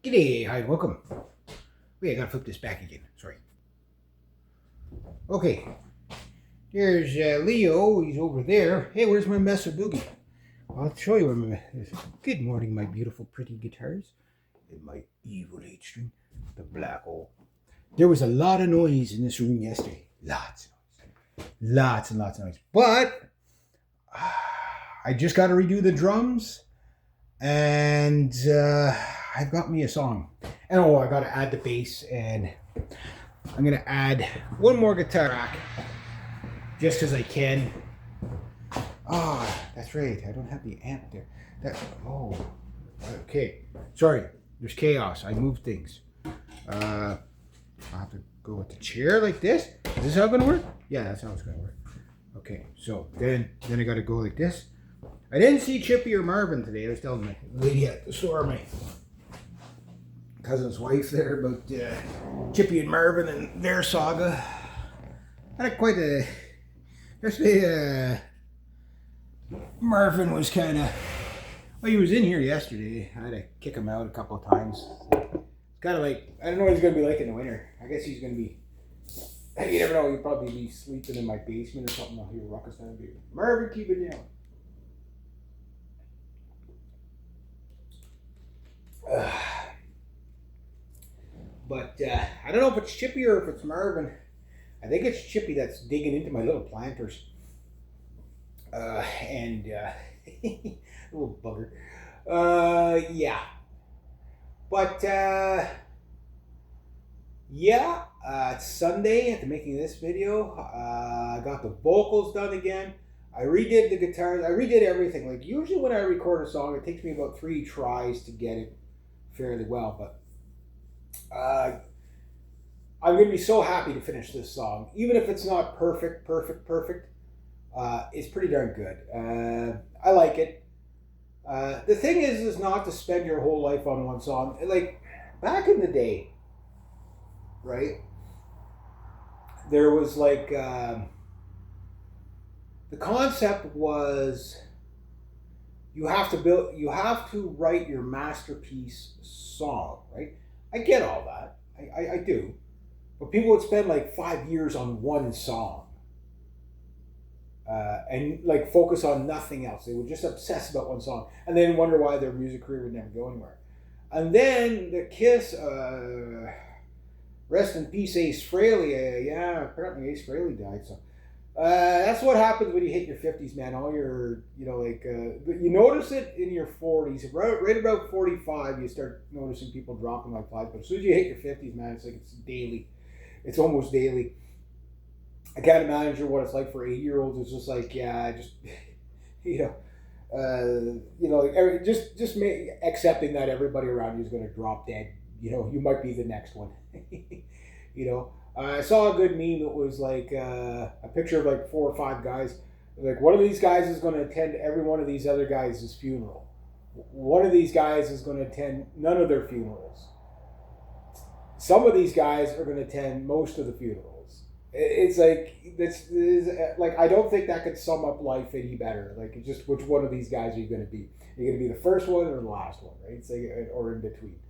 G'day, hi, welcome. Wait, I gotta flip this back again. Sorry. Okay, there's Leo. He's over there. Hey, where's my Mesa Boogie? I'll show you where my. Good morning, my beautiful, pretty guitars, and my evil eight string, the black hole. There was a lot of noise in this room yesterday. Lots and lots of noise. But I just got to redo the drums, and I've got me a song. And I got to add the bass, and I'm going to add one more guitar track just because I can. That's right. I don't have the amp there. Okay. Sorry. There's chaos. I moved things. I'll have to go with the chair like this. Is this how it's going to work? Yeah, that's how it's going to work. Okay. So then I got to go like this. I didn't see Chippy or Marvin today. I was telling my lady at the store, my cousin's wife there, about Chippy and Marvin and their saga. Had quite a. Yesterday, Marvin was kind of. Well, he was in here yesterday. I had to kick him out a couple of times. It's kind of like, I don't know what he's going to be like in the winter. I guess he's going to be. You never know. He'll probably be sleeping in my basement or something. I'll hear ruckus down here. Marvin, keep it down. But I don't know if it's Chippy or if it's Marvin. I think it's Chippy that's digging into my little planters. Little bugger. Yeah. But it's Sunday after making this video. I got the vocals done again. I redid the guitars. I redid everything. Like usually when I record a song, it takes me about 3 tries to get it fairly well. But I'm going to be so happy to finish this song. Even if it's not perfect. It's pretty darn good. I like it. The thing is not to spend your whole life on one song. Like, back in the day, right? There was like, the concept was you have to write your masterpiece song, right? I get all that. I do. But people would spend like 5 years on one song. And like focus on nothing else. They would just obsess about one song and then wonder why their music career would never go anywhere. And then the Kiss, rest in peace, Ace Frehley. Apparently Ace Frehley died. So that's what happens when you hit your 50s, man. All your, you notice it in your 40s. Right about 45, you start noticing people dropping like flies. But as soon as you hit your 50s, man, it's like it's daily. It's almost daily. I can't imagine what it's like for 8-year-olds. It's just like, just accepting that everybody around you is going to drop dead. You might be the next one. I saw a good meme. It was like a picture of like 4 or 5 guys. Like one of these guys is going to attend every one of these other guys' funeral. One of these guys is going to attend none of their funerals. Some of these guys are going to attend most of the funerals. It's like like I don't think that could sum up life any better. Like just which one of these guys are you going to be? You're going to be the first one or the last one, right? It's like, or in between.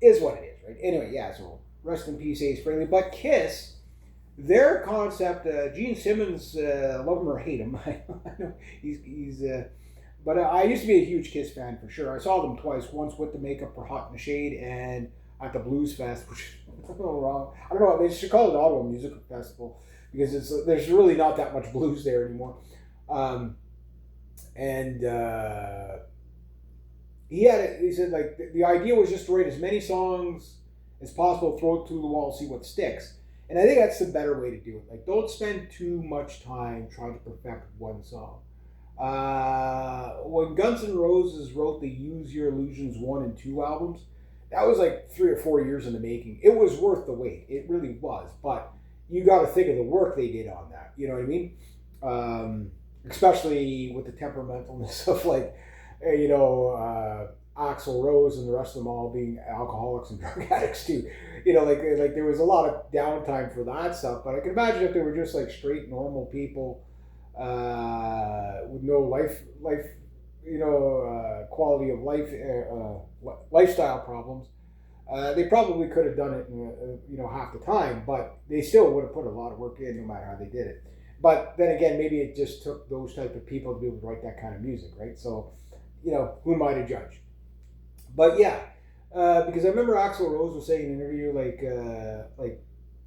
Is what it is, right? Anyway, yeah. So rest in peace, Ace Frehley. But Kiss, their concept, Gene Simmons, love him or hate him. I know he's. But I used to be a huge Kiss fan for sure. I saw them twice. Once with the Makeup for Hot in the Shade and at the Blues Fest, which is wrong. I don't know. They should call it Ottawa Music Festival because there's really not that much blues there anymore. He said like the idea was just to write as many songs as possible, throw it through the wall, see what sticks. And I think that's the better way to do it. Like, don't spend too much time trying to perfect one song. When Guns N' Roses wrote the Use Your Illusions 1 and 2 albums, that was like 3 or 4 years in the making. It was worth the wait. It really was. But you got to think of the work they did on that. You know what I mean? Especially with the temperamentalness of like, Axl Rose and the rest of them all being alcoholics and drug addicts too. Like there was a lot of downtime for that stuff. But I can imagine if they were just like straight normal people with no life, quality of life, lifestyle problems. They probably could have done it in half the time, but they still would have put a lot of work in no matter how they did it. But then again, maybe it just took those type of people to be able to write that kind of music, right? So, who am I to judge? But yeah, because I remember Axl Rose was saying in an interview like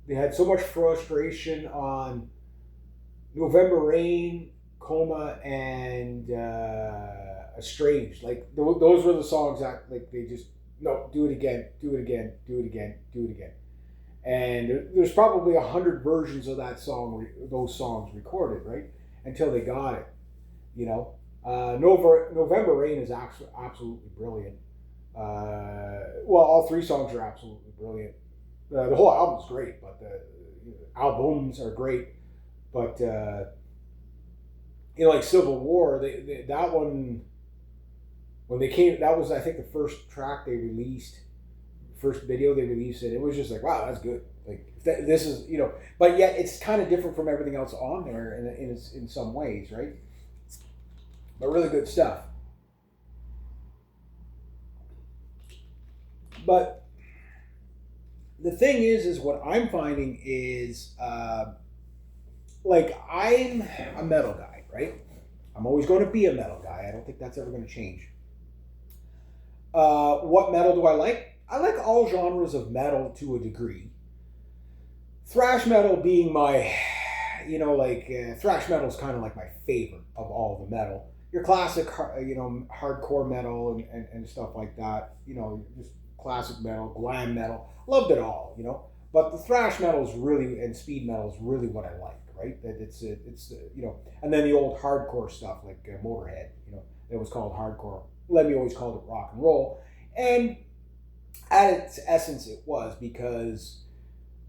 they had so much frustration on November Rain, Coma, and Estranged. Like those were the songs that like they just no, do it again, do it again, do it again, do it again. And there's probably 100 versions of that song, those songs recorded, right? Until they got it, November Rain is absolutely brilliant. Well, all three songs are absolutely brilliant. The whole album's great, but the albums are great. But like Civil War, that one when they came, that was I think the first track they released, first video they released, and it was just like, wow, that's good. Like this is but yet it's kind of different from everything else on there in some ways, right? But really good stuff. But the thing is what I'm finding is, like I'm a metal guy, right? I'm always going to be a metal guy. I don't think that's ever going to change. What metal do I like? I like all genres of metal to a degree. Thrash metal being my, thrash metal is kind of like my favorite of all the metal. Your classic, hardcore metal and stuff like that. Just classic metal, glam metal. Loved it all, But the thrash metal is really, and speed metal is really what I like, right? That it's and then the old hardcore stuff like Motorhead, it was called hardcore. Lemmy always called it rock and roll, and at its essence, it was because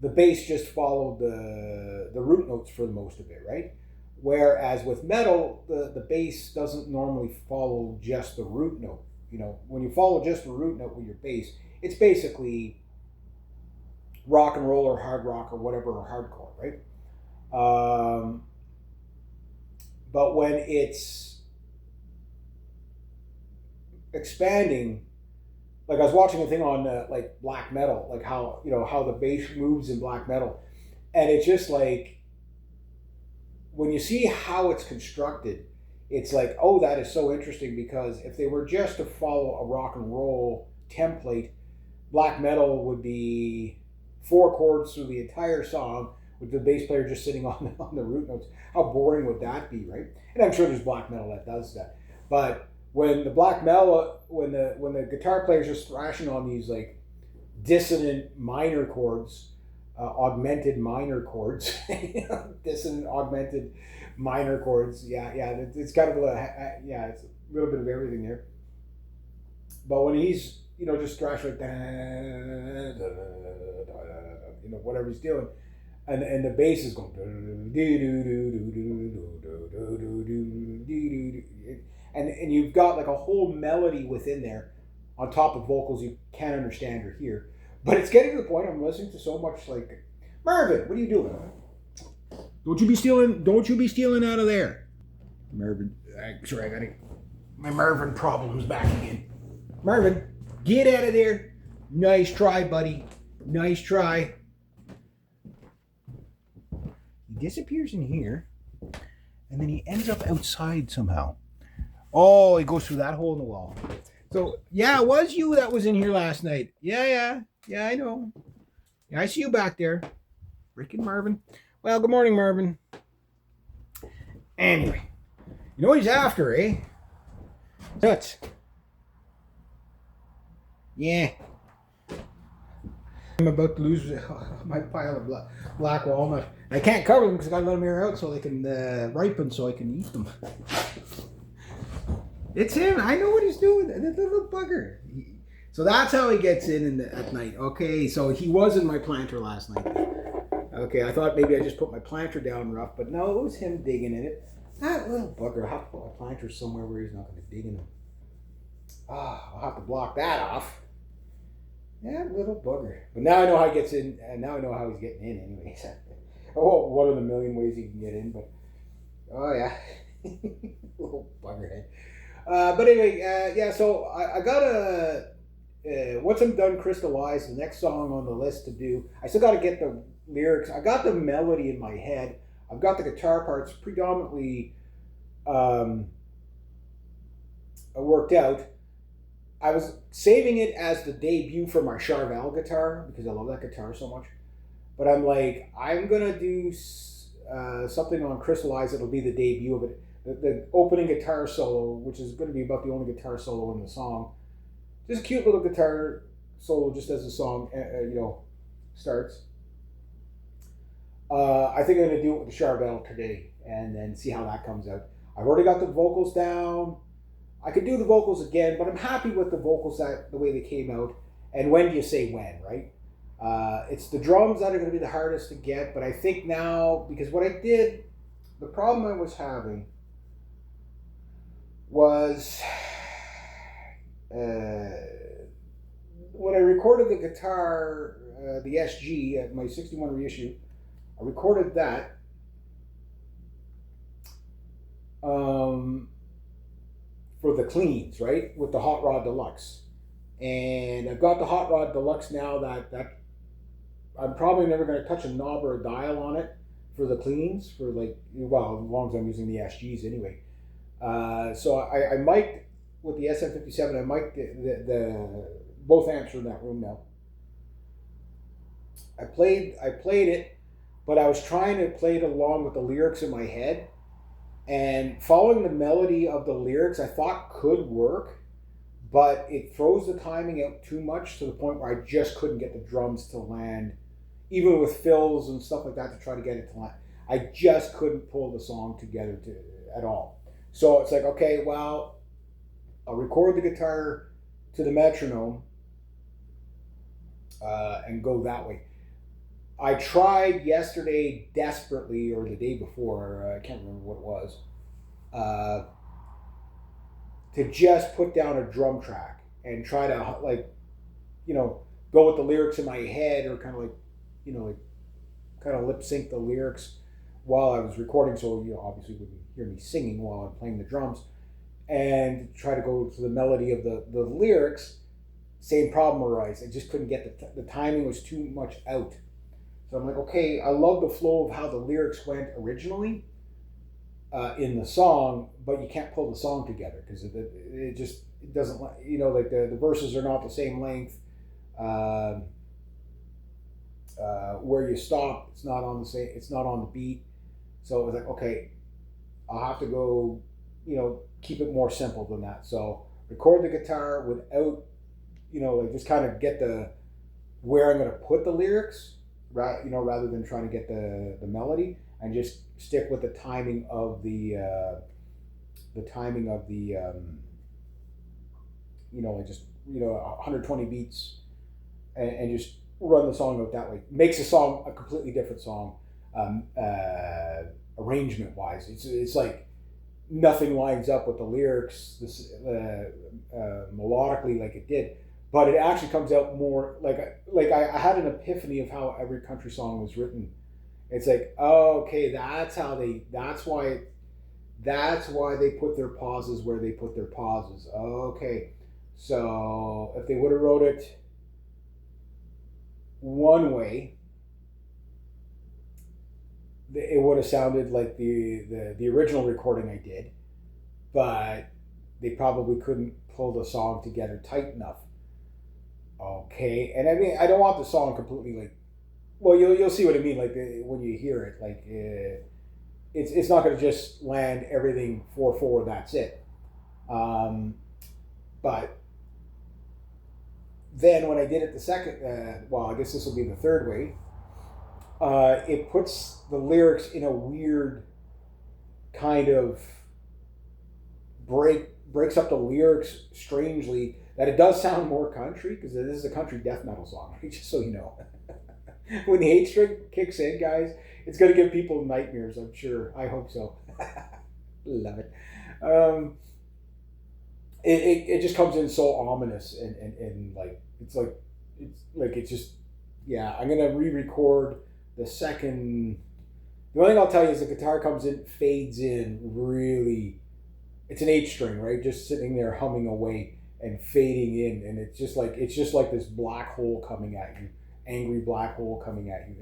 the bass just followed the root notes for most of it, right? Whereas with metal, the bass doesn't normally follow just the root note. When you follow just the root note with your bass, it's basically rock and roll or hard rock or whatever or hardcore, right? But when it's expanding, like I was watching a thing on like black metal, like how how the bass moves in black metal, and it's just like when you see how it's constructed, it's like, oh, that is so interesting, because if they were just to follow a rock and roll template, black metal would be 4 chords through the entire song with the bass player just sitting on the root notes. How boring would that be, right? And I'm sure there's black metal that does that, but when the black metal, when the guitar player's just thrashing on these like dissonant minor chords, augmented minor chords, dissonant augmented minor chords, it's kind of it's a little bit of everything there. But when he's just thrashing like whatever he's doing, and the bass is going and you've got like a whole melody within there on top of vocals you can't understand or hear. But it's getting to the point I'm listening to so much like, Marvin, what are you doing? Don't you be stealing out of there. Marvin, sorry, I got my Marvin problems back again. Marvin, get out of there. Nice try, buddy. Nice try. He disappears in here, and then he ends up outside somehow. Oh, he goes through that hole in the wall. So, yeah, it was you that was in here last night. Yeah, I know. Yeah, I see you back there. Freaking Marvin. Well, good morning, Marvin. Anyway, you know what he's after, eh? Nuts. Yeah. I'm about to lose my pile of black walnut. I can't cover them because I got to let them air out so they can ripen so I can eat them. It's him. I know what he's doing. The little bugger. So that's how he gets in at night. Okay, so he was in my planter last night. Okay, I thought maybe I just put my planter down rough, but no, it was him digging in it. That little bugger. I'll have to put my planter somewhere where he's not going to dig in them. I'll have to block that off. Yeah, little bugger. But now I know how he gets in, and now I know how he's getting in anyways. Oh, one of the million ways he can get in, but oh yeah. Little buggerhead. But anyway, so I got once I'm done Crystallize, the next song on the list to do, I still got to get the lyrics. I got the melody in my head. I've got the guitar parts predominantly worked out. I was saving it as the debut for my Charvel guitar because I love that guitar so much. But I'm like, I'm gonna do something on Crystallize. It'll be the debut of it. The opening guitar solo, which is going to be about the only guitar solo in the song. Just a cute little guitar solo, just as the song, starts. I think I'm gonna do it with the Charvel today, and then see how that comes out. I've already got the vocals down. I could do the vocals again, but I'm happy with the vocals the way they came out. And when do you say when, right? It's the drums that are going to be the hardest to get, but I think now, because what I did, the problem I was having was when I recorded the guitar, the SG at my 61 reissue, I recorded that. For the cleans, right, with the Hot Rod Deluxe, and I've got the Hot Rod Deluxe now that I'm probably never going to touch a knob or a dial on it for the cleans for as long as I'm using the SGs anyway. So I mic'd with the SM57. I mic'd the both amps are in that room now. I played it, but I was trying to play it along with the lyrics in my head. And following the melody of the lyrics, I thought could work, but it throws the timing out too much to the point where I just couldn't get the drums to land, even with fills and stuff like that to try to get it to land. I just couldn't pull the song together at all. So it's like, okay, well, I'll record the guitar to the metronome and go that way. I tried yesterday desperately, or the day before, I can't remember what it was, to just put down a drum track and try to go with the lyrics in my head, or kind of lip sync the lyrics while I was recording, so you obviously wouldn't hear me singing while I'm playing the drums, and try to go to the melody of the lyrics. Same problem arose. I just couldn't get the timing was too much out. So I'm like, okay, I love the flow of how the lyrics went originally in the song, but you can't pull the song together because it doesn't, the verses are not the same length. Where you stop, it's not on the beat. So it was like, okay, I'll have to go, keep it more simple than that. So record the guitar without, just kind of get where I'm going to put the lyrics, rather than trying to get the melody, and just stick with the timing of the 120 beats, and just run the song out that way. Makes the song a completely different song, arrangement wise. It's like nothing lines up with the lyrics melodically like it did. But it actually comes out more like I had an epiphany of how every country song was written. It's like, oh, okay, that's why they put their pauses where they put their pauses. Okay, so if they would have wrote it one way, it would have sounded like the original recording I did, but they probably couldn't pull the song together tight enough. Okay, and I mean, I don't want the song completely you'll see what I mean. When you hear it, it's not going to just land everything 4/4. That's it. But then when I did it the second, I guess this will be the third way. It puts the lyrics in a weird kind of breaks up the lyrics strangely. That it does sound more country, because this is a country death metal song, just so you know. When the 8 string kicks in, guys, it's going to give people nightmares, I'm sure. I hope so. Love it. It just comes in so ominous, and it's just, yeah, I'm going to re-record the second. The only thing I'll tell you is the guitar comes in, fades in really. It's an 8 string, right? Just sitting there humming away. and fading in, and it's just like this black hole coming at you, angry black hole coming at you.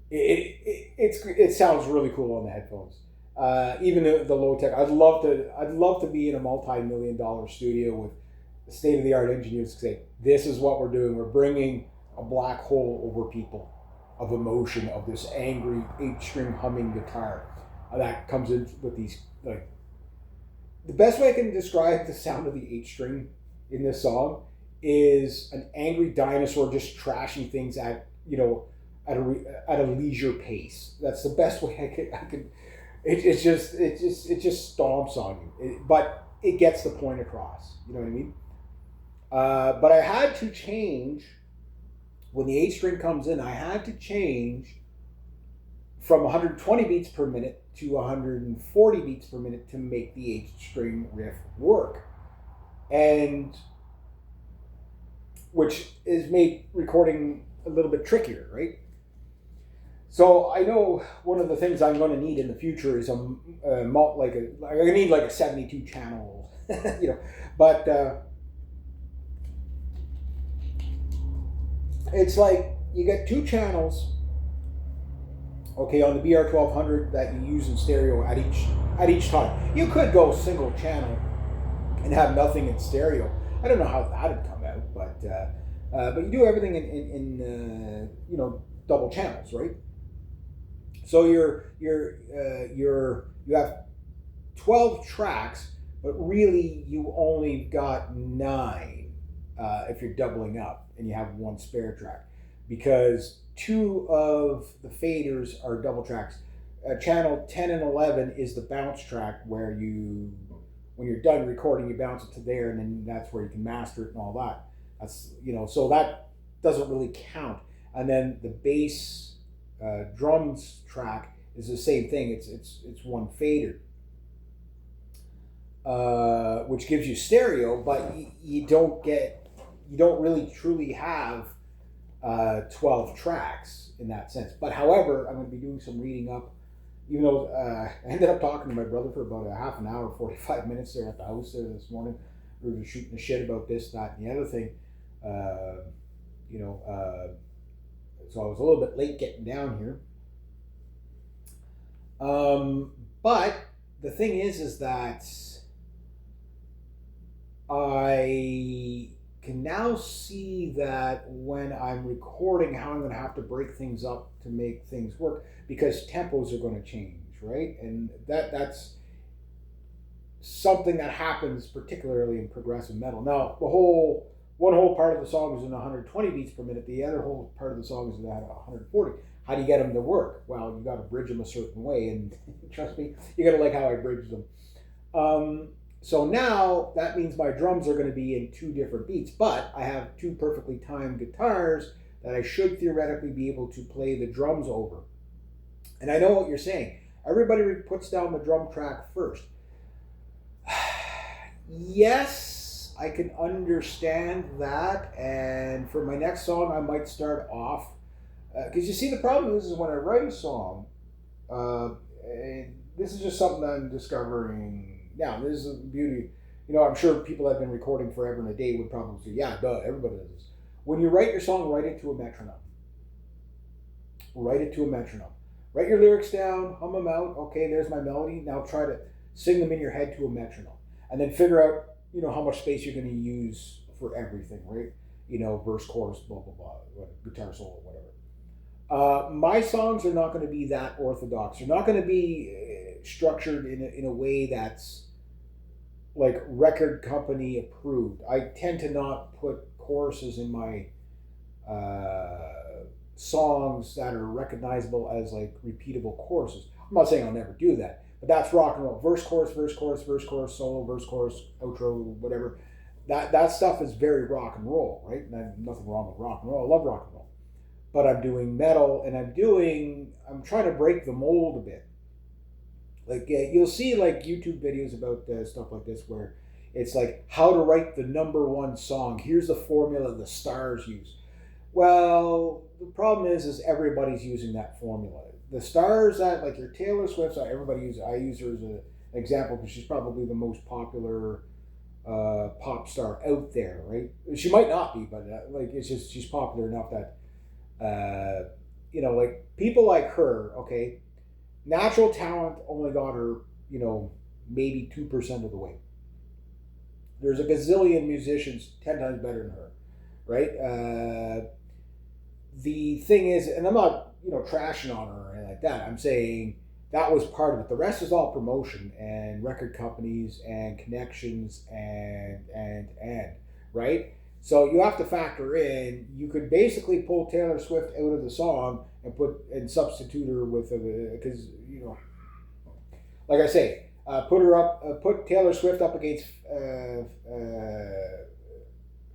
It sounds really cool on the headphones. Even the low tech, I'd love to be in a multi-million-dollar studio with state of the art engineers to say, this is what we're doing. We're bringing a black hole over people of emotion, of this angry 8-string humming guitar that comes in with these, like, the best way I can describe the sound of the 8-string in this song is an angry dinosaur just trashing things at, at a leisure pace. That's the best way I could. It just stomps on you, but it gets the point across. You know what I mean? But I had to change when the 8-string comes in. I had to change from 120 beats per minute to 140 beats per minute to make the 8-string riff work, and which is made recording a little bit trickier, right? So I know one of the things I'm going to need in the future is I need like a 72 channel, but it's like you get 2 channels, okay, on the BR1200 that you use in stereo at each time. You could go single channel and have nothing in stereo. I don't know how that'd come out, but you do everything in double channels, right? So you have 12 tracks, but really you only got 9 if you're doubling up and you have 1 spare track, because 2 of the faders are double tracks. Channel 10 and 11 is the bounce track where when you're done recording, you bounce it to there, and then that's where you can master it and all that. That's so that doesn't really count. And then the bass drums track is the same thing. It's 1 fader, which gives you stereo, but you don't really truly have 12 tracks in that sense. But however, I'm going to be doing some reading up. Even though I ended up talking to my brother for about a half an hour, 45 minutes there at the house there this morning. We were just shooting the shit about this, that, and the other thing. So I was a little bit late getting down here. But the thing is that I can now see that when I'm recording, how I'm going to have to break things up to make things work, because tempos are going to change, right? And that's something that happens particularly in progressive metal. Now, one whole part of the song is in 120 beats per minute. The other whole part of the song is at 140. How do you get them to work? Well, you got to bridge them a certain way, and trust me, you got to like how I bridge them. So now that means my drums are going to be in 2 different beats, but I have 2 perfectly timed guitars that I should theoretically be able to play the drums over. And I know what you're saying. Everybody puts down the drum track first. Yes, I can understand that. And for my next song, I might start off. Because you see, the problem is when I write a song, this is just something that I'm discovering now. This is the beauty. I'm sure people that have been recording forever and a day would probably say, yeah, duh, everybody does this. When you write your song, write it to a metronome. Write it to a metronome. Write your lyrics down, hum them out. Okay, there's my melody. Now try to sing them in your head to a metronome. And then figure out, how much space you're going to use for everything, right? Verse, chorus, blah, blah, blah, guitar solo, whatever. My songs are not going to be that orthodox. They're not going to be structured in a way that's like record company approved. I tend to not put choruses in my songs that are recognizable as like repeatable choruses. I'm not saying I'll never do that, but that's rock and roll. Verse, chorus, verse, chorus, verse, chorus, solo, verse, chorus, outro, whatever. That stuff is very rock and roll, right? And I have nothing wrong with rock and roll. I love rock and roll. But I'm doing metal, and I'm trying to break the mold a bit. Like you'll see like YouTube videos about stuff like this where it's like how to write the #1 song. Here's the formula the stars use. Well, the problem is everybody's using that formula. The stars that like your Taylor Swift, everybody uses. I use her as an example because she's probably the most popular pop star out there, right? She might not be, but like it's just she's popular enough that like people like her. Okay, natural talent only got her, maybe 2% of the way. There's a gazillion musicians 10 times better than her, right? The thing is, and I'm not trashing on her or anything like that. I'm saying that was part of it. The rest is all promotion and record companies and connections and right. So you have to factor in. You could basically pull Taylor Swift out of the song and substitute her with because like I say, put Taylor Swift up against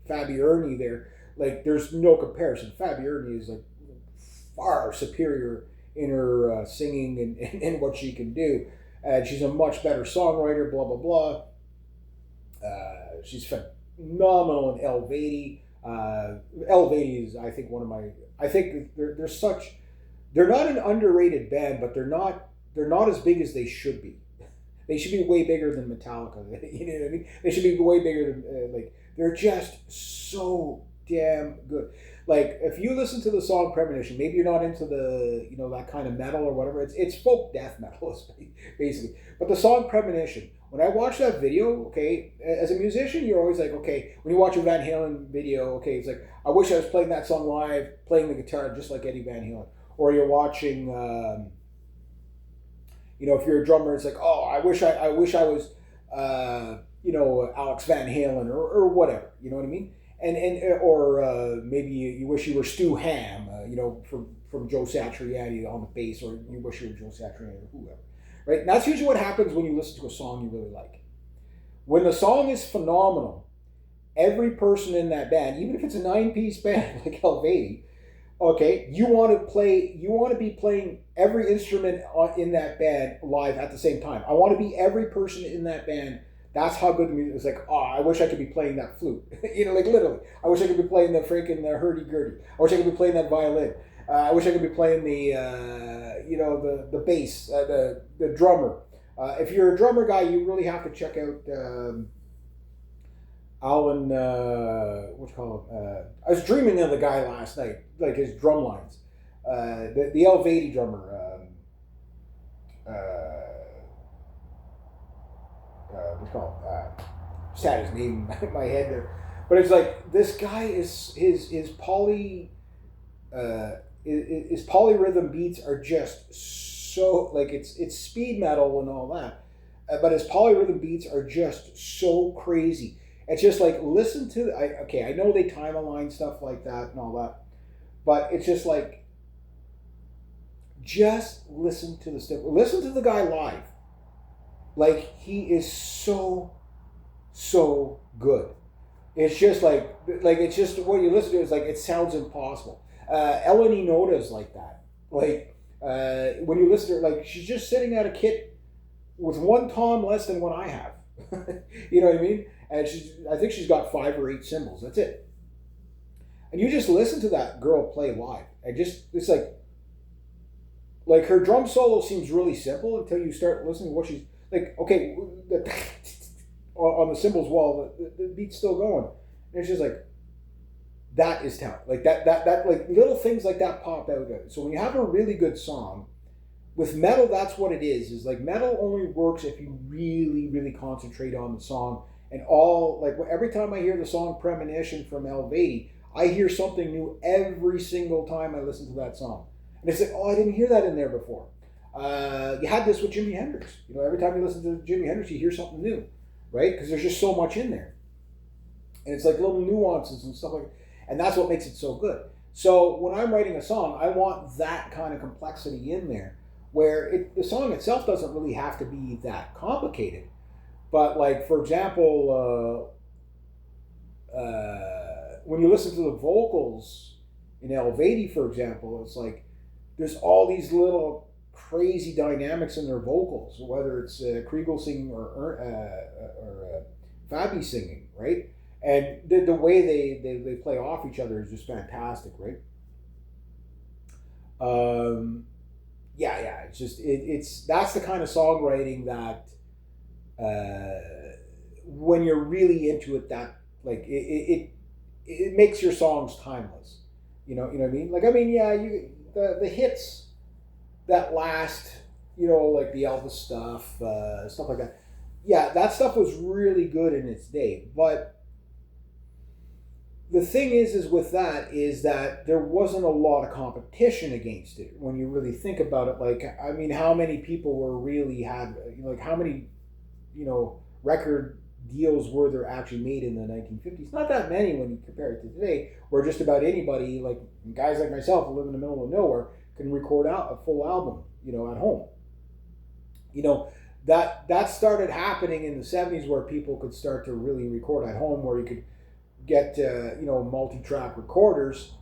Fabi Ernie there. Like, there's no comparison. Fabi Ernie is like far superior in her singing and what she can do. And she's a much better songwriter. Blah blah blah. She's phenomenal in Elvedi. Elvedi is, I think, one of my. I think they're such. They're not an underrated band, but they're not as big as they should be. They should be way bigger than Metallica. You know what I mean? They should be way bigger than like. They're just so damn good. Like, if you listen to the song Premonition, maybe you're not into the that kind of metal or whatever. It's folk death metal basically. But the song Premonition, when I watch that video, okay, as a musician, you're always like, okay, when you watch a Van Halen video, okay, it's like, I wish I was playing that song live, playing the guitar just like Eddie Van Halen. Or you're watching, if you're a drummer, it's like, oh, I wish I was, Alex Van Halen or whatever. You know what I mean? Or maybe you wish you were Stu Ham, from Joe Satriani on the bass, or you wish you were Joe Satriani or whoever, right? And that's usually what happens when you listen to a song you really like. When the song is phenomenal, every person in that band, even if it's a 9-piece band like Helveti, okay, you want to be playing every instrument in that band live at the same time. I want to be every person in that band. That's how good the music is. Like, oh, I wish I could be playing that flute. Like, literally. I wish I could be playing the freaking hurdy-gurdy. I wish I could be playing that violin. I wish I could be playing the bass, the drummer. If you're a drummer guy, you really have to check out Alan, what you call him? I was dreaming of the guy last night, like his drum lines. The Elvedi drummer. What you call him? Just had his name in my head there, but it's like this guy is his polyrhythm beats are just so, like, it's speed metal and all that, but his polyrhythm beats are just so crazy. It's just like, listen to I know they time align stuff like that and all that, but it's just like, just listen to the stuff. Listen to the guy live. Like, he is so good. It's just like it's just what you listen to is like, it sounds impossible. Eleni Noda is like that. Like, when you listen to her, like, she's just sitting at a kit with one tom less than what I have. You know what I mean? And I think she's got 5 or 8 cymbals. That's it. And you just listen to that girl play live, and it's like her drum solo seems really simple until you start listening to what she's like. Okay, on the cymbals while the beat's still going, and it's just like, that is talent. Like that like little things like that pop out. So when you have a really good song with metal, that's what it is. Is like, metal only works if you really, really concentrate on the song. And every time I hear the song Premonition from Helveti, I hear something new every single time I listen to that song. And it's like, oh, I didn't hear that in there before. You had this with Jimi Hendrix. Every time you listen to Jimi Hendrix, you hear something new, right? Because there's just so much in there. And it's like little nuances and stuff like that. And that's what makes it so good. So when I'm writing a song, I want that kind of complexity in there, where the song itself doesn't really have to be that complicated. But, like, for example, when you listen to the vocals in Helveti, for example, it's like there's all these little crazy dynamics in their vocals, whether it's Kriegel singing or Fabi singing, right? And the way they play off each other is just fantastic, right? It's just it's that's the kind of songwriting that when you're really into it, that like it makes your songs timeless. You know what I mean? Like I mean, yeah, the hits that last, like the Elvis stuff, stuff like that. Yeah, that stuff was really good in its day. But the thing is with that is that there wasn't a lot of competition against it when you really think about it. Like, I mean, how many people were really had, like how many, record deals were there actually made in the 1950s? Not that many when you compare it to today, where just about anybody, like guys like myself who live in the middle of nowhere, can record out a full album, at home. That started happening in the 70s, where people could start to really record at home, where you could get multi-track recorders,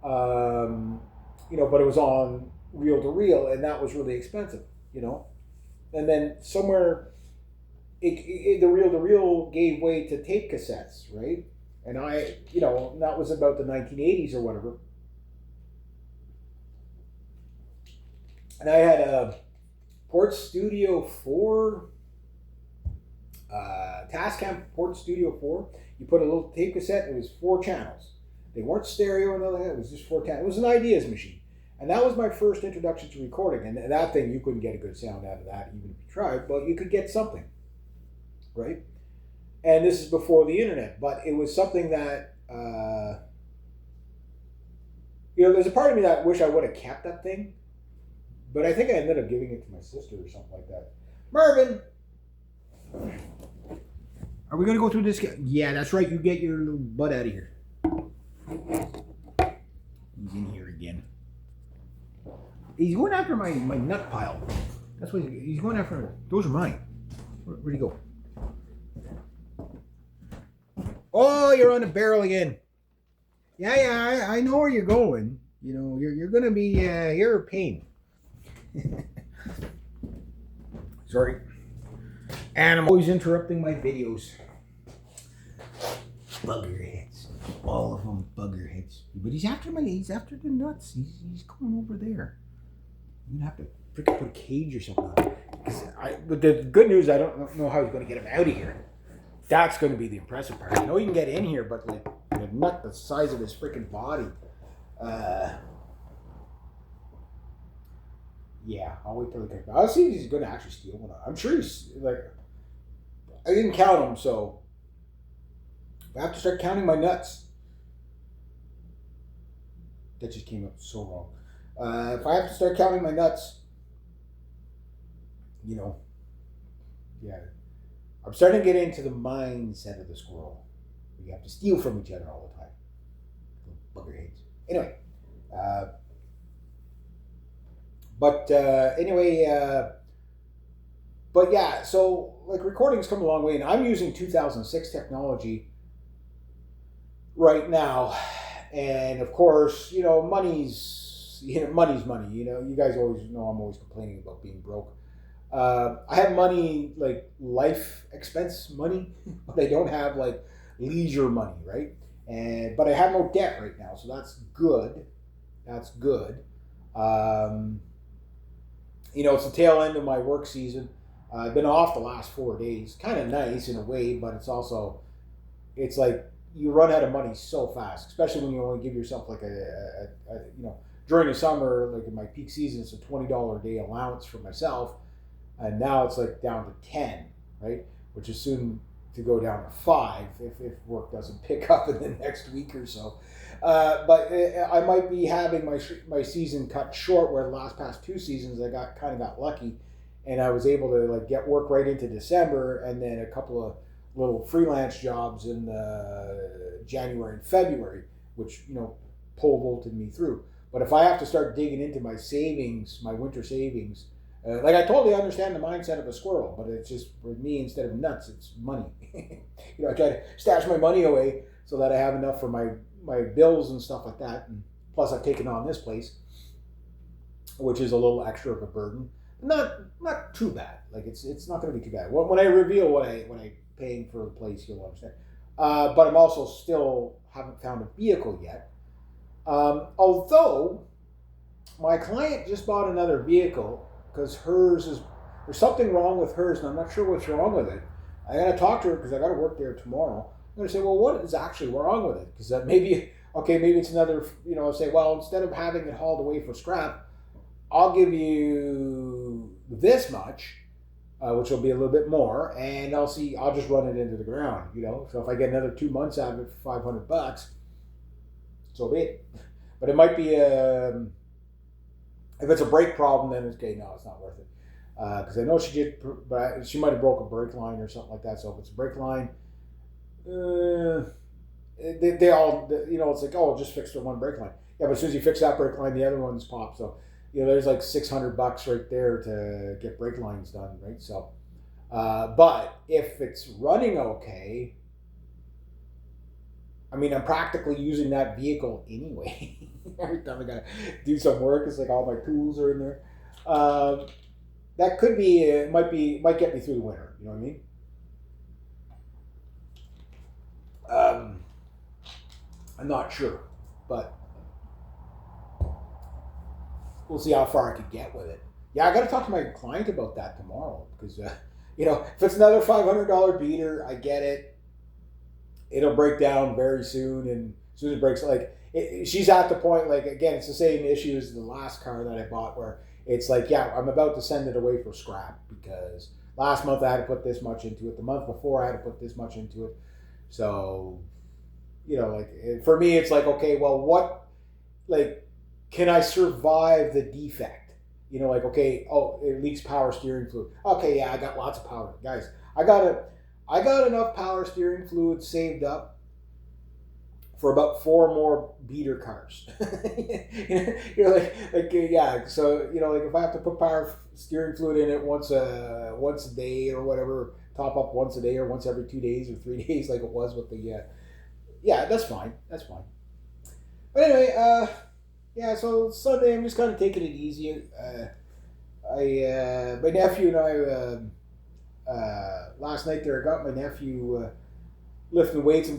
but it was on reel to reel, and that was really expensive, and then somewhere the reel to reel gave way to tape cassettes, right? And that was about the 1980s or whatever. And I had a Port Studio 4, Tascam Port Studio 4. You put a little tape cassette, it was 4 channels. They weren't stereo or nothing, it was just 4 channels. It was an ideas machine. And that was my first introduction to recording. And that thing, you couldn't get a good sound out of that even if you tried, but you could get something, right? And this is before the internet, but it was something that, there's a part of me that wish I would have kept that thing. But I think I ended up giving it to my sister or something like that. Marvin! Are we going to go through this? Yeah, that's right. You get your little butt out of here. He's in here again. He's going after my nut pile. That's what he's going after. Those are mine. Where'd he go? Oh, you're on the barrel again. Yeah, I know where you're going. You're going to be, you're a pain. Sorry. And I'm always interrupting my videos. Buggerheads. All of them buggerheads. But he's after the nuts. He's going over there. I'm gonna have to freaking put a cage or something on. But the good news, I don't know how he's gonna get him out of here. That's gonna be the impressive part. I know he can get in here, but like a nut the size of his freaking body. Yeah, I'll wait till he comes back. I'll see if he's going to actually steal one. I'm sure he's, like, I didn't count them, so I have to start counting my nuts. That just came up so wrong. If I have to start counting my nuts, yeah. I'm starting to get into the mindset of the squirrel. We have to steal from each other all the time. Buggerheads. Anyway, but yeah, so like recording's come a long way, and I'm using 2006 technology right now, and of course, money's money. You guys always know I'm always complaining about being broke. I have money, like life expense money, but I don't have like leisure money, right? But I have no debt right now, so that's good. That's good. It's the tail end of my work season. I've been off the last 4 days. Kind of nice in a way, but it's like you run out of money so fast, especially when you only give yourself like during the summer, like in my peak season, it's a $20 a day allowance for myself. And now it's like down to 10, right? Which is soon to go down to 5 if work doesn't pick up in the next week or so. But I might be having my season cut short, where the past 2 seasons I got lucky, and I was able to like get work right into December, and then a couple of little freelance jobs in January and February, which pole vaulted me through. But if I have to start digging into my savings, my winter savings, like I totally understand the mindset of a squirrel, but it's just for me, instead of nuts, it's money. I try to stash my money away so that I have enough for my bills and stuff like that. And plus, I've taken on this place, which is a little extra of a burden. Not too bad. Like it's not going to be too bad. When I reveal what I'm paying for the place, you'll understand. But I'm also still haven't found a vehicle yet. Although my client just bought another vehicle, because there's something wrong with hers, and I'm not sure what's wrong with it. I got to talk to her because I got to work there tomorrow. I'm going to say, well, what is actually wrong with it? Because maybe, okay, maybe it's another, say, well, instead of having it hauled away for scrap, I'll give you this much, which will be a little bit more, and I'll just run it into the ground. So if I get another 2 months out of it for $500, so be it. But it might be if it's a brake problem, then it's okay. No, it's not worth it. Because I know she did, but she might have broke a brake line or something like that. So if it's a brake line, they all, it's like, oh, just fix the one brake line. Yeah, but as soon as you fix that brake line, the other ones pop. So, there's like $600 right there to get brake lines done, right? So, but if it's running okay, I mean, I'm practically using that vehicle anyway. Every time I gotta do some work, it's like all my tools are in there. That could be, might get me through the winter. You know what I mean? I'm not sure, but we'll see how far I could get with it. Yeah, I got to talk to my client about that tomorrow because, if it's another $500 beater, I get it. It'll break down very soon, and as soon as it breaks, she's at the point, again, it's the same issue as the last car that I bought, where it's like, yeah, I'm about to send it away for scrap because last month I had to put this much into it. The month before I had to put this much into it. So, for me, it's like, okay, well, what, can I survive the defect? Okay, oh, it leaks power steering fluid. Okay, yeah, I got lots of power, guys. I got enough power steering fluid saved up for about 4 more beater cars. Yeah. So if I have to put power steering fluid in it once a day or whatever, top up once a day or once every 2 days or 3 days, like it was with the yeah, that's fine. That's fine. But anyway, yeah. So Sunday, I'm just kind of taking it easy. My nephew and I last night there, I got my nephew lifting weights. I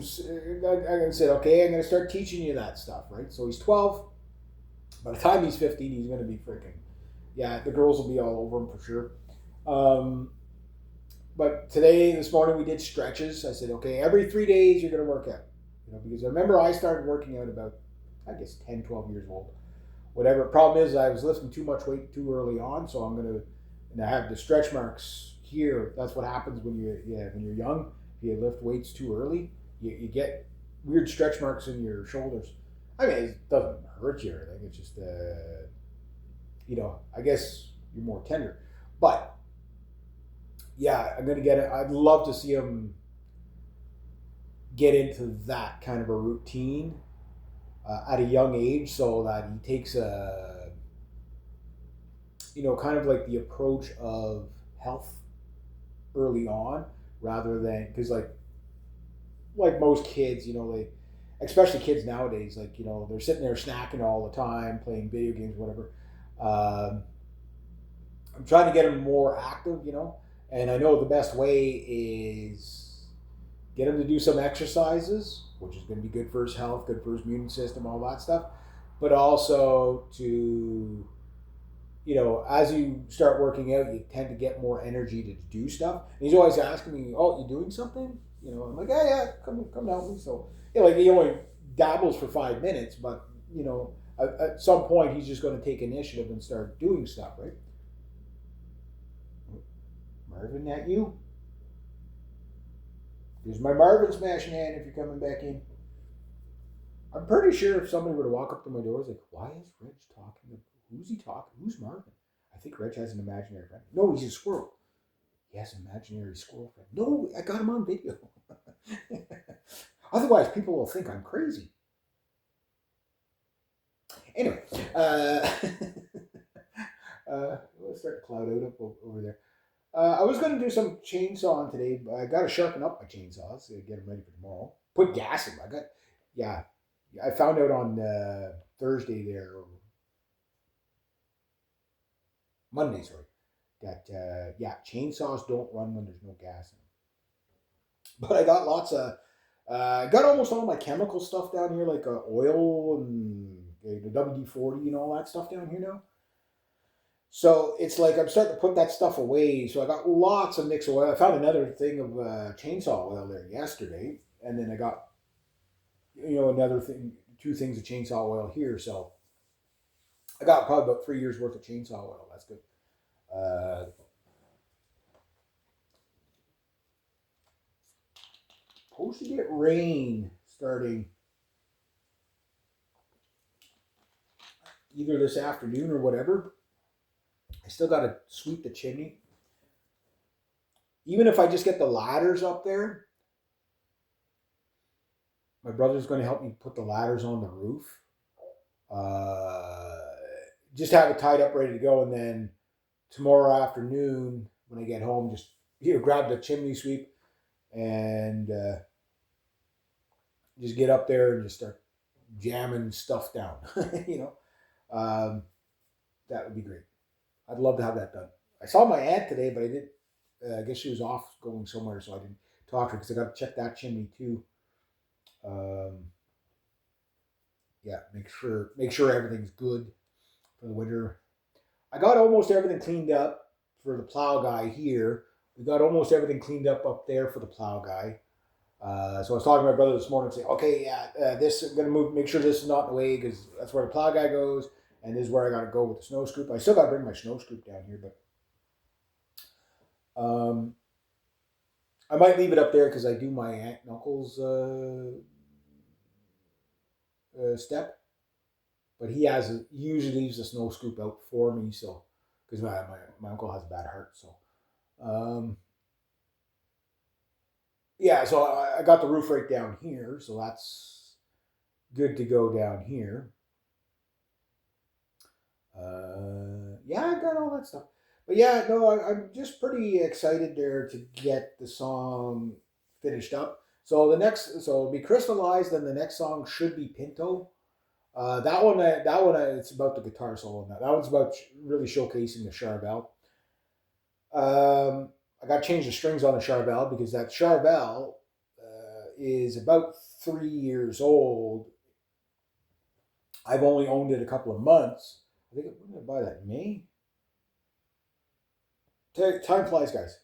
said, okay, I'm going to start teaching you that stuff, right? So he's 12. By the time he's 15, he's going to be freaking, yeah, the girls will be all over him for sure. But this morning, we did stretches. I said, okay, every 3 days you're going to work out. Because I remember I started working out about, I guess, 10, 12 years old. Whatever. Problem is, I was lifting too much weight too early on, so and I have the stretch marks here. That's what happens when you're young. If you lift weights too early, you get weird stretch marks in your shoulders. I mean, it doesn't hurt you or anything. It's just, I guess you're more tender. But, yeah, I'm going to get it. I'd love to see him get into that kind of a routine at a young age so that he takes kind of like the approach of health early on rather than, because like most kids, especially kids nowadays, they're sitting there snacking all the time, playing video games, whatever. I'm trying to get them more active, and I know the best way is get him to do some exercises, which is going to be good for his health, good for his immune system, all that stuff, but also to, as you start working out, you tend to get more energy to do stuff. And he's always asking me, "Oh, you doing something?" I'm like, yeah, come help me. So, he only dabbles for 5 minutes, but at some point he's just going to take initiative and start doing stuff, right? Marvin, that you? Here's my Marvin smashing hand if you're coming back in. I'm pretty sure if somebody were to walk up to my door, it's like, why is Reg talking? Who's he talking? Who's Marvin? I think Reg has an imaginary friend. No, he's a squirrel. He has an imaginary squirrel friend. No, I got him on video. Otherwise, people will think I'm crazy. Anyway, let's start to cloud out up over there. I was going to do some chainsawing today, but I got to sharpen up my chainsaws to get them ready for tomorrow. Put gas in them. I found out on Thursday there, or Monday, sorry, that chainsaws don't run when there's no gas in them. But I got lots of, I got almost all my chemical stuff down here, like oil and the WD-40 and all that stuff down here now. So it's like I'm starting to put that stuff away. So I got lots of Nix oil. I found another thing of chainsaw oil there yesterday, and then I got another thing, two things of chainsaw oil here. So I got probably about 3 years worth of chainsaw oil. That's good. Supposed to get rain starting either this afternoon or whatever. I still got to sweep the chimney. Even if I just get the ladders up there, my brother's going to help me put the ladders on the roof. Uh, just have it tied up, ready to go, and then tomorrow afternoon when I get home, just grab the chimney sweep and just get up there and just start jamming stuff down. you know, that would be great. I'd love to have that done. I saw my aunt today, but I didn't. I guess she was off going somewhere, so I didn't talk to her because I got to check that chimney too. Um, yeah, make sure everything's good for the winter. I got almost everything cleaned up for the plow guy here. We got almost everything cleaned up there for the plow guy. So I was talking to my brother this morning and saying, okay, yeah, this I'm gonna move, make sure this is not in the way because that's where the plow guy goes, and this is where I got to go with the snow scoop. I still got to bring my snow scoop down here, but I might leave it up there because I do my aunt and uncle's step, but he usually leaves the snow scoop out for me, so because my uncle has a bad heart, so yeah, so I got the roof right down here, so that's good to go down here. Yeah, I got all that stuff. But yeah, no, I'm just pretty excited there to get the song finished up. So it'll be crystallized, and the next song should be Pinto. It's about the guitar solo. That one's about really showcasing the Charvel. I got to change the strings on the Charvel because that Charvel is about 3 years old. I've only owned it a couple of months. I think when did I buy that? In May. Time flies, guys.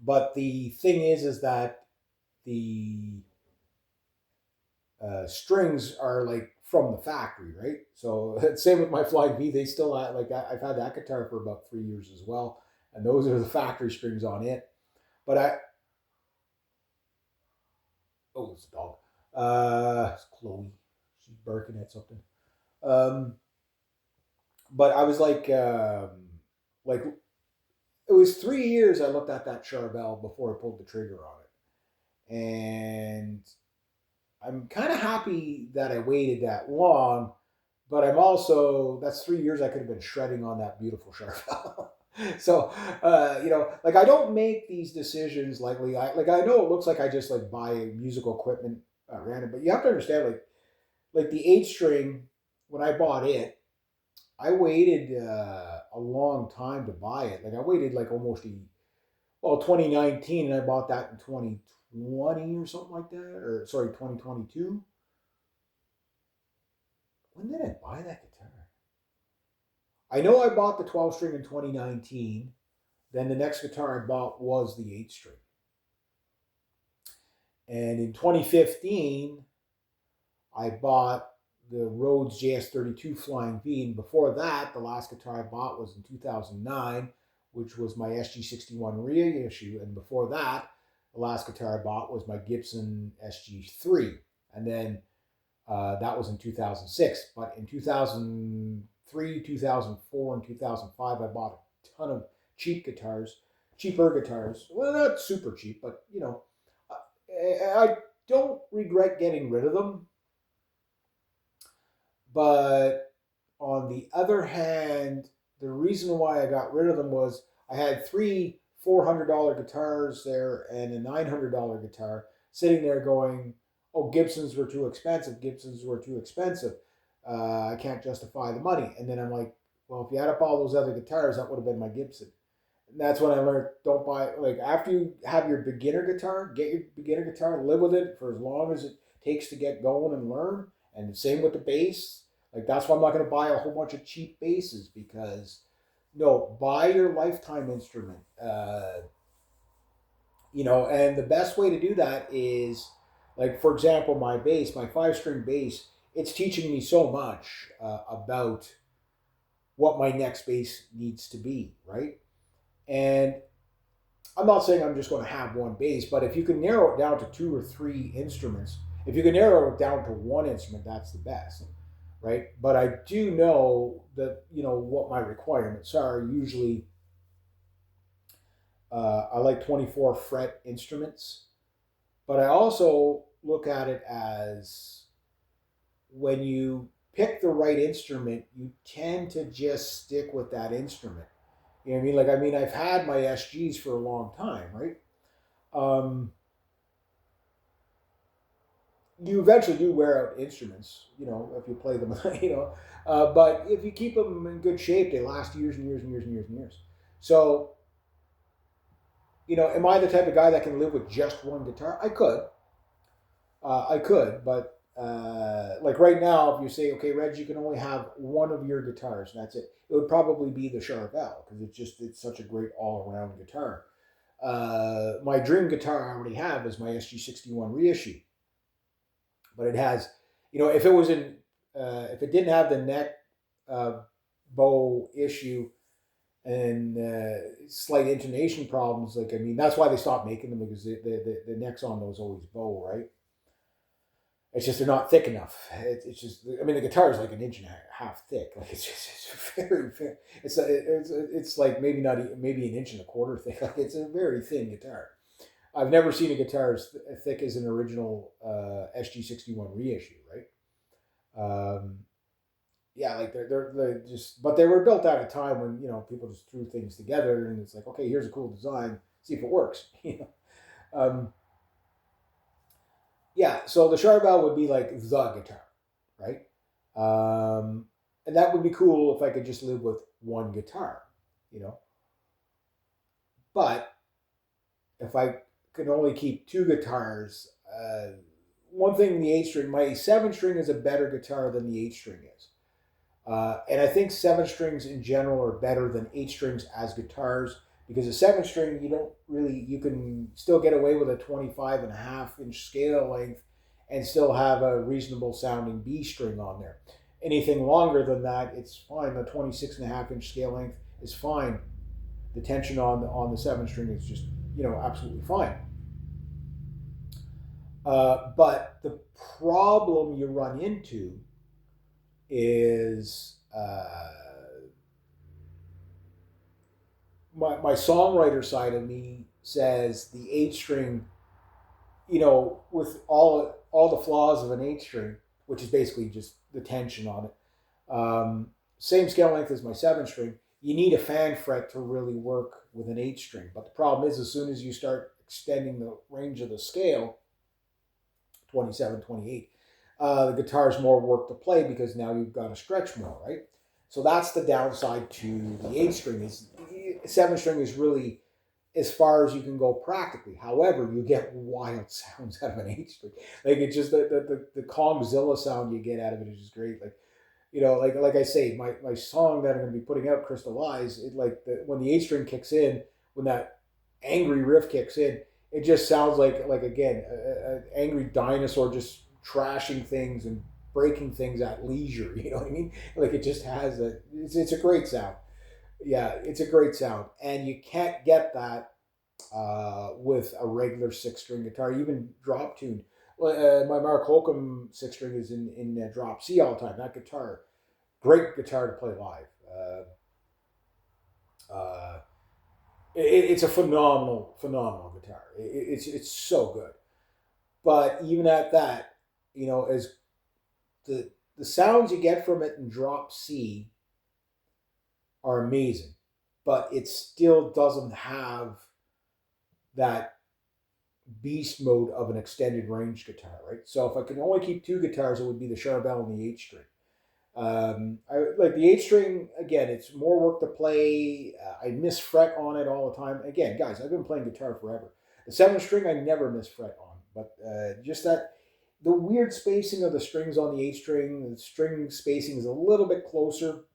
But the thing is that the strings are like from the factory, right? So same with my Flying V. They still like I've had that guitar for about 3 years as well, and those are the factory strings on it. But it's a dog. It's Chloe. She's barking at something. Um, but I was like it was 3 years I looked at that Charvel before I pulled the trigger on it, and I'm kind of happy that I waited that long. But I'm also that's 3 years I could have been shredding on that beautiful Charvel. So like I don't make these decisions lightly. I know it looks like I just like buy musical equipment at random, but you have to understand like the 8 string when I bought it, I waited a long time to buy it. Like I waited like almost 2019, and I bought that in 2020 or something like that, or sorry, 2022. When did I buy that guitar? I know I bought the 12 string in 2019. Then the next guitar I bought was the 8 string. And in 2015, I bought the Rhodes JS32 Flying V. And before that, the last guitar I bought was in 2009, which was my SG61 reissue. And before that, the last guitar I bought was my Gibson SG3. And then that was in 2006. But in 2003, 2004, and 2005, I bought a ton of cheaper guitars. Well, not super cheap, but I don't regret getting rid of them. But on the other hand, the reason why I got rid of them was I had three $400 guitars there and a $900 guitar sitting there going, oh, Gibsons were too expensive. Gibsons were too expensive. I can't justify the money. And then I'm like, well, if you add up all those other guitars, that would have been my Gibson. And that's when I learned don't buy, like, after you have your beginner guitar, get your beginner guitar, live with it for as long as it takes to get going and learn. And the same with the bass. Like that's why I'm not going to buy a whole bunch of cheap basses because no, buy your lifetime instrument. And the best way to do that is, like for example, my bass, my 5 string bass. It's teaching me so much about what my next bass needs to be, right? And I'm not saying I'm just going to have one bass, but if you can narrow it down to 2 or 3 instruments, if you can narrow it down to one instrument, that's the best, right? But I do know that what my requirements are. Usually, I like 24 fret instruments, but I also look at it as when you pick the right instrument, you tend to just stick with that instrument. You know what I mean? Like, I've had my SGs for a long time, right? Um, you eventually do wear out instruments, if you play them, but if you keep them in good shape, they last years and years and years and years and years. So, am I the type of guy that can live with just one guitar? I could, but like right now, if you say, okay, Reg, you can only have one of your guitars, and that's it. It would probably be the Charvel because it's such a great all around guitar. My dream guitar I already have is my SG61 reissue, but it has, if it was if it didn't have the neck uh, bow issue and slight intonation problems, like that's why they stopped making them because the necks on those always bow, right? It's just they're not thick enough. It's just the guitar is like an inch and a half thick. Like it's very, very it's like maybe an inch and a quarter thick. Like it's a very thin guitar. I've never seen a guitar as thick as an original SG61 reissue, right? Um, yeah, like they're just, but they were built at a time when people just threw things together and it's like, okay, here's a cool design, see if it works. Um, yeah, so the Charvel would be like the guitar, right? Um, and that would be cool if I could just live with one guitar, you know. But if I could only keep 2 guitars, one thing, the 8 string, my 7 string is a better guitar than the 8 string is. And I think 7 strings in general are better than 8 strings as guitars because a 7 string, you can still get away with a 25.5 inch scale length and still have a reasonable sounding B string on there. Anything longer than that, it's fine. The 26.5 inch scale length is fine. The tension on the 7 string is just, absolutely fine. But the problem you run into is my songwriter side of me says the 8 string, with all the flaws of an 8 string, which is basically just the tension on it. Same scale length as my 7 string. You need a fan fret to really work with an 8 string. But the problem is, as soon as you start extending the range of the scale, 27, 28, the guitar's more work to play because now you've got to stretch more, right? So that's the downside to the 8 string. Is 7 string is really as far as you can go practically. However, you get wild sounds out of an 8 string. Like it's just the Kongzilla sound you get out of it is just great. Like like I say, my song that I'm going to be putting out, Crystal Eyes, when the 8 string kicks in, when that angry riff kicks in, it just sounds like again an angry dinosaur just trashing things and breaking things at leisure. You know what I mean? Like it just has it's a great sound. Yeah, it's a great sound, and you can't get that with a regular 6 string guitar, even drop tuned. My Mark Holcomb 6 string is in drop C all the time. That guitar, great guitar to play live. Uh, it's a phenomenal guitar. It's so good. But even at that, as the sounds you get from it in drop C are amazing, but it still doesn't have that beast mode of an extended range guitar, right? So if I could only keep 2 guitars, it would be the Charvel and the 8 string. I like the 8 string again. It's more work to play. I miss fret on it all the time. Again, guys, I've been playing guitar forever. The 7 string I never miss fret on, but just that the weird spacing of the strings on the 8 string. The string spacing is a little bit closer,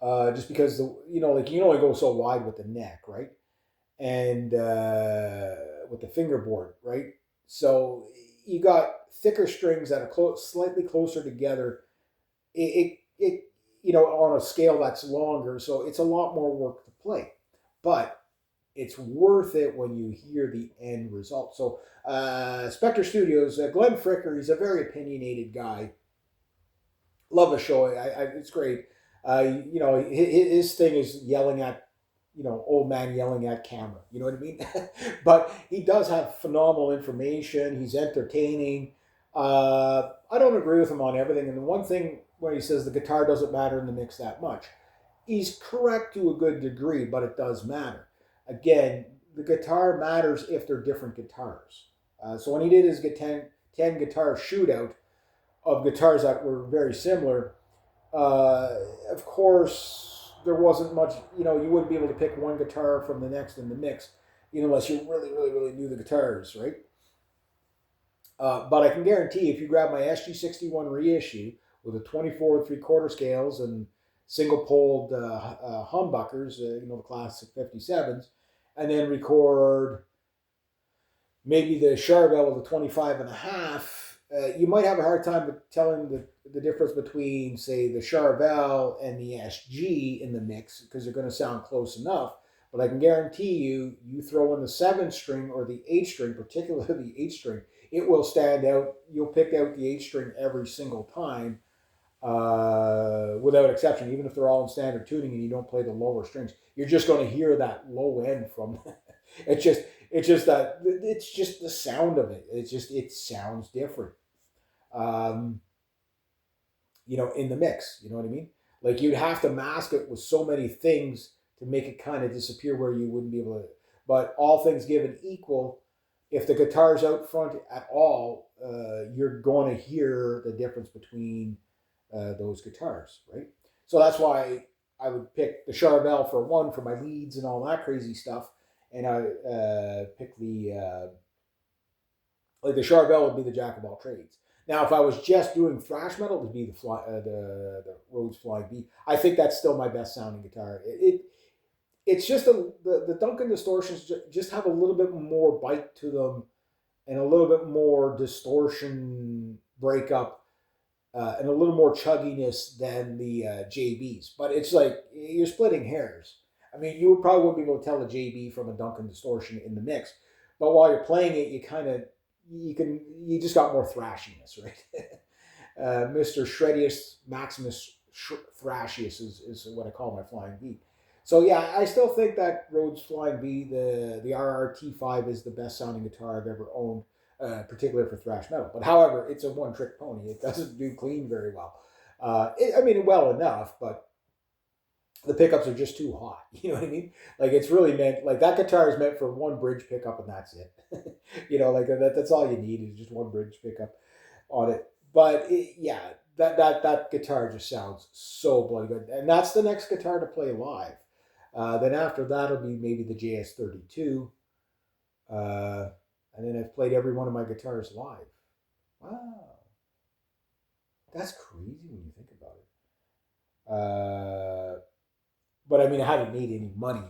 just because like you can only go so wide with the neck, right? And with the fingerboard, right? So you got thicker strings that are slightly closer together. It on a scale that's longer, so it's a lot more work to play, but it's worth it when you hear the end result. So Spectre Studios, Glenn Fricker, he's a very opinionated guy. Love the show. It's great. His thing is yelling at, old man yelling at camera. You know what I mean? But he does have phenomenal information. He's entertaining. I don't agree with him on everything. And the one thing when he says the guitar doesn't matter in the mix that much, he's correct to a good degree, but it does matter. Again, the guitar matters if they're different guitars. So when he did his 10 guitar shootout of guitars that were very similar, of course, there wasn't much, you wouldn't be able to pick one guitar from the next in the mix, unless you really, really, really knew the guitars, right? But I can guarantee if you grab my SG61 reissue with a 24 3/4 scales and single-poled humbuckers, the classic 57s, and then record maybe the Charvel with a 25.5, you might have a hard time telling the difference between, say, the Charvel and the SG in the mix, because they're going to sound close enough. But I can guarantee you throw in the 7 string or the 8 string, particularly the 8 string, it will stand out. You'll pick out the 8 string every single time, without exception. Even if they're all in standard tuning and you don't play the lower strings, you're just going to hear that low end from. It's just the sound of it. It sounds different. In the mix. You know what I mean? Like you'd have to mask it with so many things to make it kind of disappear where you wouldn't be able to. But all things given equal, if the guitar's out front at all, you're going to hear the difference between those guitars, right? So that's why I would pick the Charvel for one for my leads and all that crazy stuff, and I pick the Charvel would be the jack of all trades. Now, if I was just doing thrash metal, it would be the Rhodes Flying V. I think that's still my best sounding guitar. It's just the Duncan distortions just have a little bit more bite to them, and a little bit more distortion breakup, and a little more chugginess than the JBs. But it's like you're splitting hairs. I mean, you probably wouldn't be able to tell a JB from a Duncan distortion in the mix, but while you're playing it, you just got more thrashiness, right? Mr. Shreddius Maximus Thrashius is what I call my Flying V. So yeah, I still think that Rhodes Flying V, the RRT5, is the best sounding guitar I've ever owned, particularly for thrash metal. But however, it's a one-trick pony. It doesn't do clean very well. Well enough, but the pickups are just too hot. You know what I mean? Like it's really meant, like that guitar is meant for one bridge pickup and that's it. That's all you need is just one bridge pickup on it. But that guitar just sounds so bloody good. And that's the next guitar to play live. Then after that will be maybe the JS32. And then I've played every one of my guitars live. Wow. That's crazy when you think about it. But I mean, I haven't made any money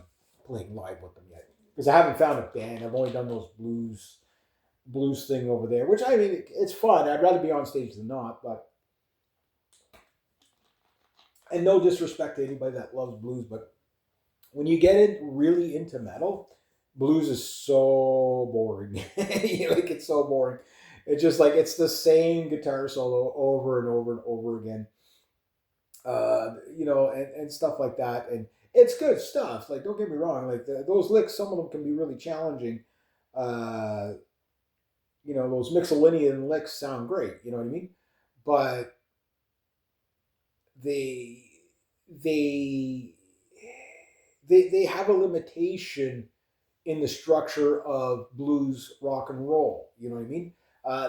playing live with them yet, because I haven't found a band. I've only done those blues thing over there, which, I mean, it's fun. I'd rather be on stage than not, but, and no disrespect to anybody that loves blues, but when you get really into metal, blues is so boring. Like, it's so boring. It's just like, it's the same guitar solo over and over and over again. And stuff like that. And it's good stuff. Like, don't get me wrong. Like, those licks, some of them can be really challenging. Those Mixolydian licks sound great. You know what I mean? But they have a limitation in the structure of blues rock and roll. You know what I mean?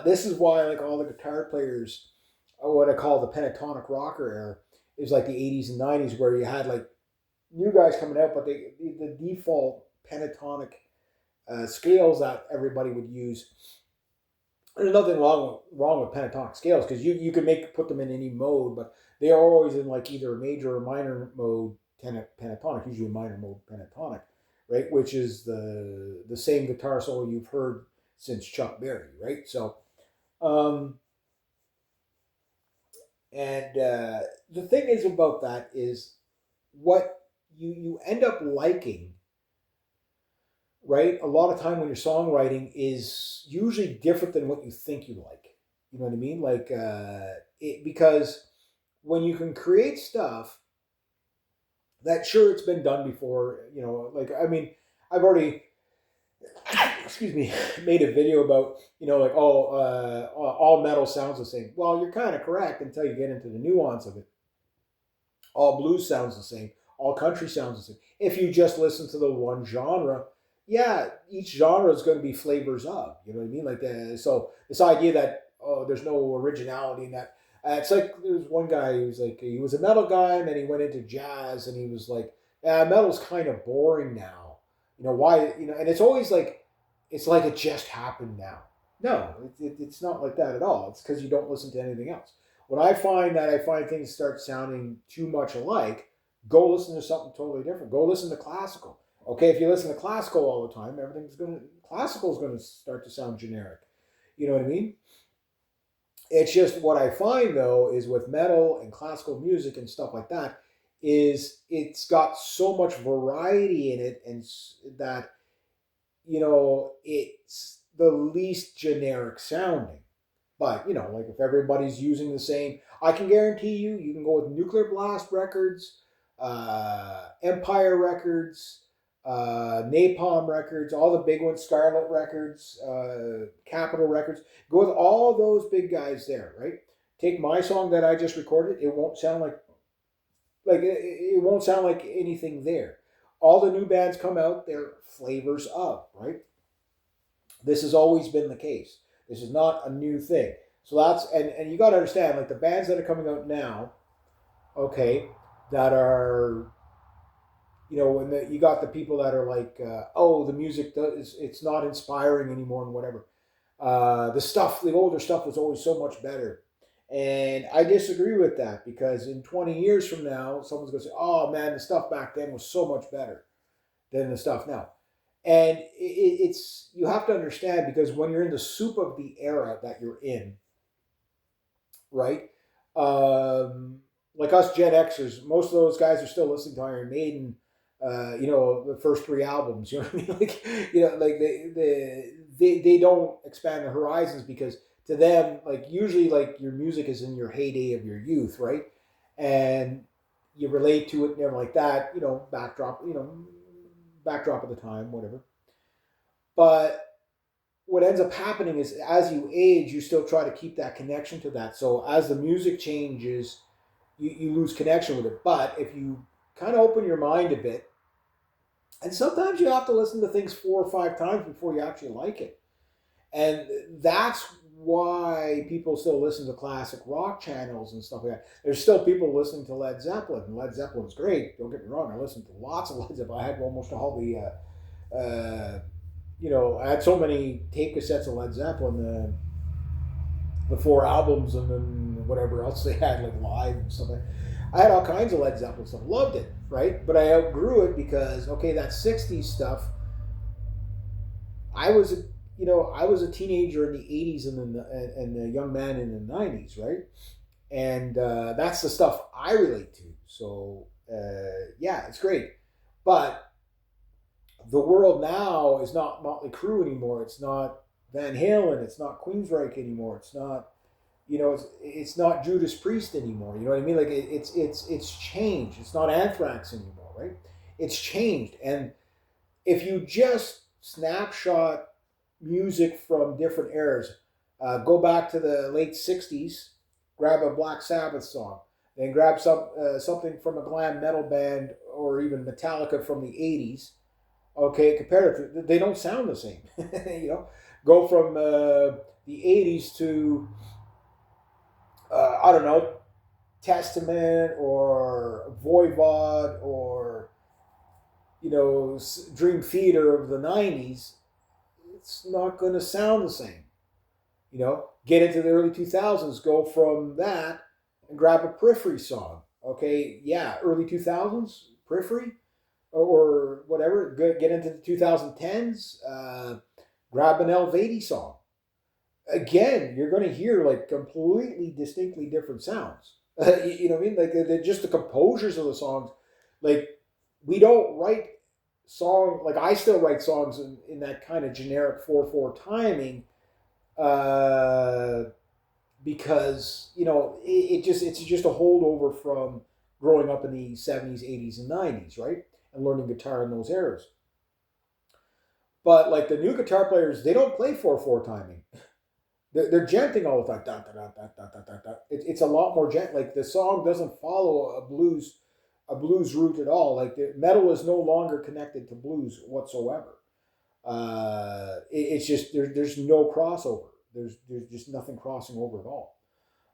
This is why, like, all the guitar players, what I call the pentatonic rocker era, is like the 80s and 90s, where you had like new guys coming out, but the default pentatonic scales that everybody would use There's nothing wrong with pentatonic scales because you can put them in any mode, but they are always in like either a major or minor mode pentatonic, usually a minor mode pentatonic, right? Which is the same guitar solo you've heard since Chuck Berry, right? So, um, and the thing is about that is what you end up liking, right? A lot of time when you're songwriting is usually different than what you think you like. You know what I mean? Like because when you can create stuff that sure it's been done before, you know, like I mean, I've already excuse me made a video about like all metal sounds the same. Well, you're kind of correct until you get into the nuance of it. All blues sounds the same. All country sounds the same. If you just listen to the one genre, yeah, each genre is going to be flavors of. You know what I mean? Like so this idea that there's no originality in that. It's like there's one guy who was like he was a metal guy and then he went into jazz and he was like, metal's kind of boring now. You know why? You know, and it's always like it's like it just happened now. No, it's not like that at all. It's because you don't listen to anything else. When I find things start sounding too much alike, go listen to something totally different. Go listen to classical. Okay, if you listen to classical all the time, classical is gonna start to sound generic. You know what I mean? It's just what I find though is with metal and classical music and stuff like that is it's got so much variety in it and that it's the least generic sounding. But like if everybody's using the same, I can guarantee you can go with Nuclear Blast Records, Empire Records, Napalm Records, all the big ones, Scarlet Records, Capitol Records. Go with all those big guys there, right? Take my song that I just recorded; it won't sound it won't sound like anything there. All the new bands come out; they're flavors of, right? This has always been the case. This is not a new thing. So that's and you got to understand like the bands that are coming out now, okay, that are when you got the people that are like, oh, the music it's not inspiring anymore and whatever. The older stuff was always so much better. And I disagree with that because in 20 years from now, someone's going to say, oh man, the stuff back then was so much better than the stuff now. And it's you have to understand because when you're in the soup of the era that you're in, right? Like us Gen Xers, most of those guys are still listening to Iron Maiden. The first three albums. You know what I mean? Like like they don't expand the horizons because to them, like usually, like your music is in your heyday of your youth, right? And you relate to it and everything like that. Backdrop of the time, whatever. But what ends up happening is as you age, you still try to keep that connection to that. So as the music changes, you lose connection with it. But if you kind of open your mind a bit, and sometimes you have to listen to things 4 or 5 times before you actually like it. And that's why people still listen to classic rock channels and stuff like that. There's still people listening to Led Zeppelin. And Led Zeppelin's great. Don't get me wrong. I listened to lots of Led Zeppelin. I had almost all the I had so many tape cassettes of Led Zeppelin, the 4 albums, and then whatever else they had, like live and stuff like that. I had all kinds of Led Zeppelin stuff. Loved it, right? But I outgrew it because, okay, that 60s stuff, I was, I was a teenager in the 80s and a young man in the 90s, right? And that's the stuff I relate to. So, yeah, it's great. But the world now is not Motley Crue anymore. It's not Van Halen. It's not Queensryche anymore. It's not, it's not Judas Priest anymore. You know what I mean? Like it's changed. It's not Anthrax anymore, right? It's changed. And if you just snapshot music from different eras, go back to the late '60s, grab a Black Sabbath song, then grab something from a glam metal band or even Metallica from the '80s. Okay, comparatively, they don't sound the same. Go from the '80s to I don't know, Testament or Voivod or Dream Theater of the '90s. It's not going to sound the same. You know, get into the early 2000s, go from that and grab a Periphery song. Okay, yeah, early 2000s, Periphery or whatever. Get into the 2010s, grab an Elvady song. Again, you're going to hear like completely distinctly different sounds. You know what I mean? Like just the composures of the songs. Like we don't write song like I still write songs in that kind of generic 4/4 timing, uh, because it's just a holdover from growing up in the 70s, 80s, and 90s, right? And learning guitar in those eras. But like the new guitar players, they don't play 4/4 timing. They're genting all the time. Da, da, da, da, da, da, da. It's a lot more gent. Like the song doesn't follow a blues route at all. Like the metal is no longer connected to blues whatsoever. It's just there's no crossover. There's just nothing crossing over at all,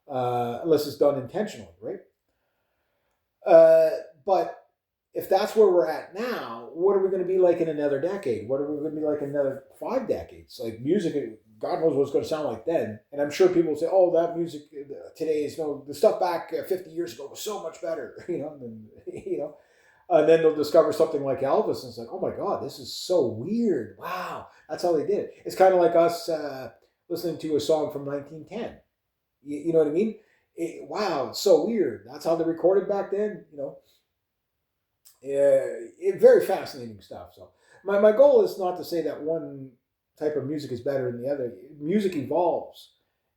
unless it's done intentionally, right? Uh, but if that's where we're at now, what are we going to be like in another decade? What are we going to be like in another 5 decades? Like music, God knows what it's going to sound like then. And I'm sure people will say, "Oh, that music today is the stuff back 50 years ago was so much better," and, and then they'll discover something like Elvis, and it's like, "Oh my God, this is so weird! Wow, that's how they did it." It's kind of like us listening to a song from 1910. You know what I mean? Wow, it's so weird. That's how they recorded back then. Very fascinating stuff. So my goal is not to say that one type of music is better than the other. Music evolves,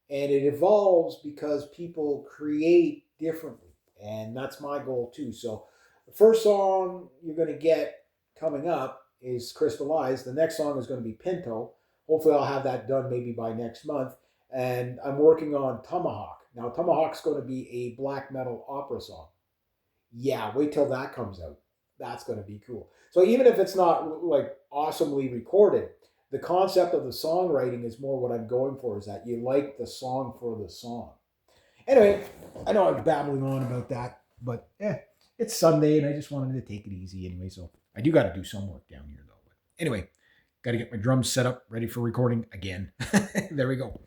and it evolves because people create differently, and that's my goal too. So the first song you're going to get coming up is Crystal Eyes. The next song is going to be Pinto. Hopefully, I'll have that done maybe by next month. And I'm working on Tomahawk. Now, Tomahawk's going to be a black metal opera song. Yeah, wait till that comes out. That's going to be cool. So even if it's not like awesomely recorded, the concept of the songwriting is more what I'm going for. Is that you like the song for the song. Anyway, I know I'm babbling on about that, but it's Sunday and I just wanted to take it easy anyway. So I do got to do some work down here though. But anyway, got to get my drums set up, ready for recording again. There we go.